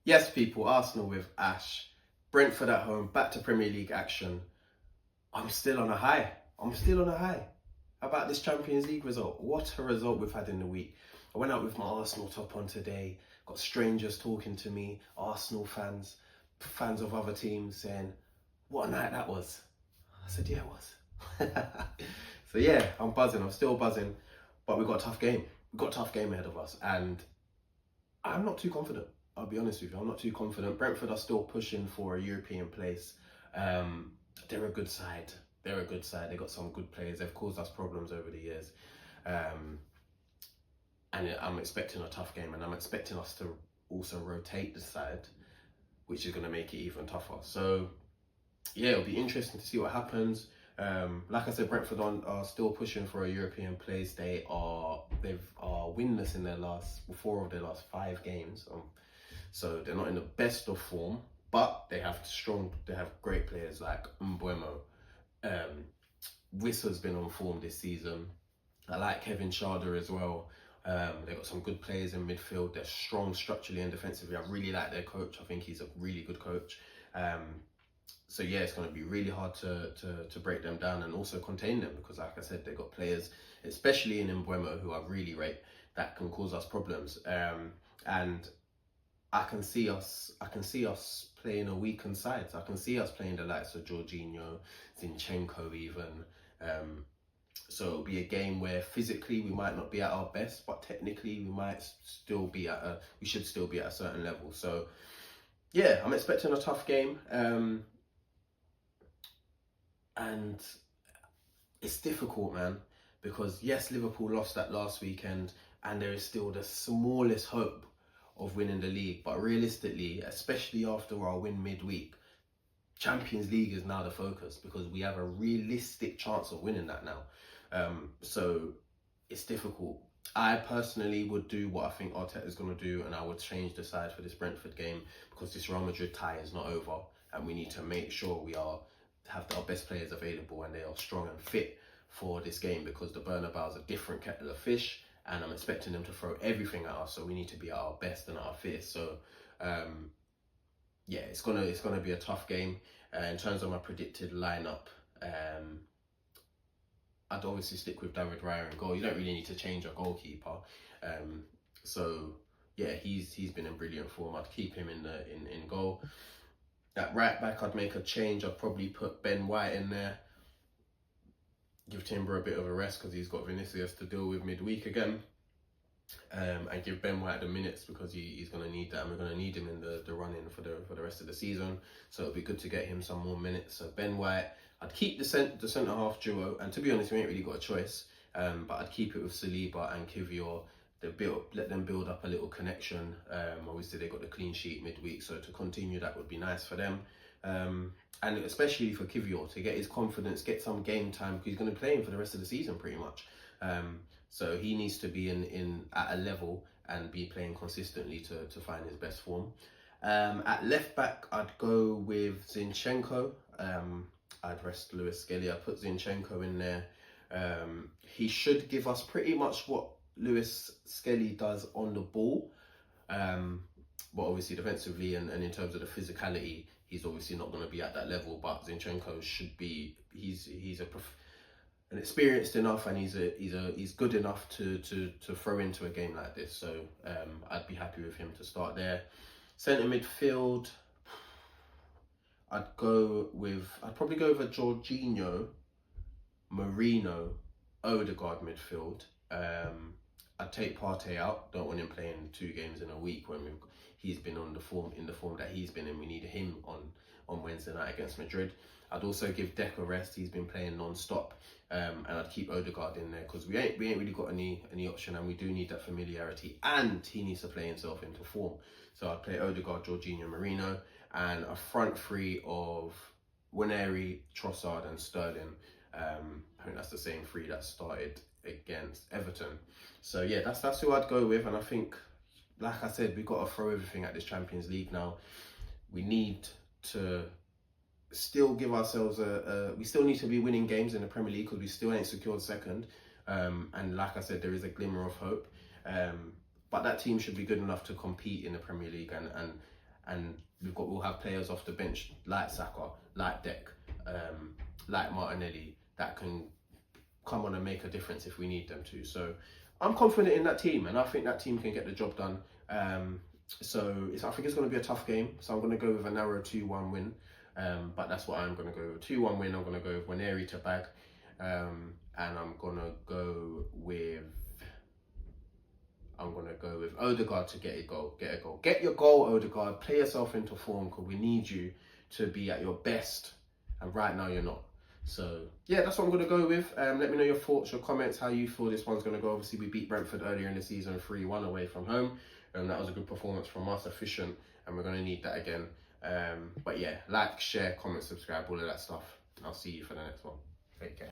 Yes, people, Arsenal with Ash. Brentford at home, back to Premier League action. I'm still on a high. I'm still on a high. How about this Champions League result? What a result we've had in the week. I went out with my Arsenal top on today. Got strangers talking to me, Arsenal fans, fans of other teams saying, what a night that was. I said, yeah, it was. So yeah, I'm buzzing. I'm still buzzing. But we've got a tough game. We've got a tough game ahead of us. And I'm not too confident. I'll be honest with you. I'm not too confident. Brentford are still pushing for a European place. Um, they're a good side. They're a good side. They got some good players. They've caused us problems over the years. And I'm expecting a tough game, and I'm expecting us to also rotate the side, which is going to make it even tougher. So yeah, it'll be interesting to see what happens. Like I said, Brentford are still pushing for a European place. They've winless in their last 5 games. So they're not in the best of form, but they have great players like Mbeumo. Wissa's been on form this season. I like Kevin Schade as well. They've got some good players in midfield. They're strong structurally and defensively. I really like their coach. I think he's a really good coach. So yeah, it's going to be really hard to break them down and also contain them, because like I said, they've got players, especially in Mbeumo, who I really rate, that can cause us problems. And I can see us playing a weakened side. I can see us playing the likes of Jorginho, Zinchenko even. So it'll be a game where physically we might not be at our best, but technically we should still be at a certain level. So yeah, I'm expecting a tough game. And it's difficult, man, because yes, Liverpool lost that last weekend, and there is still the smallest hope of winning the league. But realistically, especially after our win midweek, Champions League is now the focus, because we have a realistic chance of winning that now. So it's difficult. I personally would do what I think Arteta is going to do, and I would change the side for this Brentford game, because this Real Madrid tie is not over, and we need to make sure we have our best players available and they are strong and fit for this game, because the Bernabeu is a different kettle of fish, and I'm expecting them to throw everything at us. So we need to be at our best and at our fittest. So yeah, it's gonna be a tough game. In terms of my predicted lineup, I'd obviously stick with David Raya in goal. You don't really need to change your goalkeeper. So yeah, he's been in brilliant form. I'd keep him in goal. At right back, I'd make a change. I'd probably put Ben White in there. Give Timber a bit of a rest, because he's got Vinicius to deal with midweek again. And give Ben White the minutes, because he's going to need that, and we're going to need him in the run-in for the rest of the season. So it'll be good to get him some more minutes. So Ben White, I'd keep the centre-half duo, and to be honest, we ain't really got a choice, but I'd keep it with Saliba and Kivior. Let them build up a little connection. Obviously, they got the clean sheet midweek, so to continue that would be nice for them. And especially for Kivior, to get his confidence, get some game time, because he's going to play him for the rest of the season pretty much. So he needs to be in at a level and be playing consistently to find his best form. At left back, I'd go with Zinchenko. I'd rest Lewis Skelly. I'd put Zinchenko in there. He should give us pretty much what Lewis Skelly does on the ball. But obviously defensively and in terms of the physicality, he's obviously not going to be at that level. But Zinchenko should be. He's an experienced enough, and he's good enough to throw into a game like this. So I'd be happy with him to start there. Centre midfield, I'd probably go with a Jorginho, Marino, Odegaard midfield. I'd take Partey out. Don't want him playing 2 games in a week when he's been in the form that he's been in. We need him on Wednesday night against Madrid. I'd also give Deck a rest. He's been playing non-stop. And I'd keep Odegaard in there, because we ain't really got any option, and we do need that familiarity, and he needs to play himself into form. So I'd play Odegaard, Jorginho, Marino, and a front 3 of Waneri, Trossard and Sterling. I think that's the same 3 that started against Everton. So yeah, that's who I'd go with. And I think, like I said, we've got to throw everything at this Champions League now. We need to still give ourselves we still need to be winning games in the Premier League, because we still ain't secured second. And like I said, there is a glimmer of hope. But that team should be good enough to compete in the Premier League, and and we'll have players off the bench like Saka, like Dek, like Martinelli that can come on and make a difference if we need them to. So I'm confident in that team, and I think that team can get the job done. So I think it's going to be a tough game. So I'm going to go with a narrow 2-1 win. But that's what I'm going to go with. 2-1 win. I'm going to go with Waneri to bag. And I'm going to go with Odegaard to get a goal. Get your goal, Odegaard. Play yourself into form, because we need you to be at your best. And right now you're not. So yeah, that's what I'm going to go with. Let me know your thoughts, your comments, how you feel this one's going to go. Obviously, we beat Brentford earlier in the season 3-1 away from home. That was a good performance from us, efficient, and we're going to need that again. But yeah, like, share, comment, subscribe, all of that stuff. And I'll see you for the next one. Take care.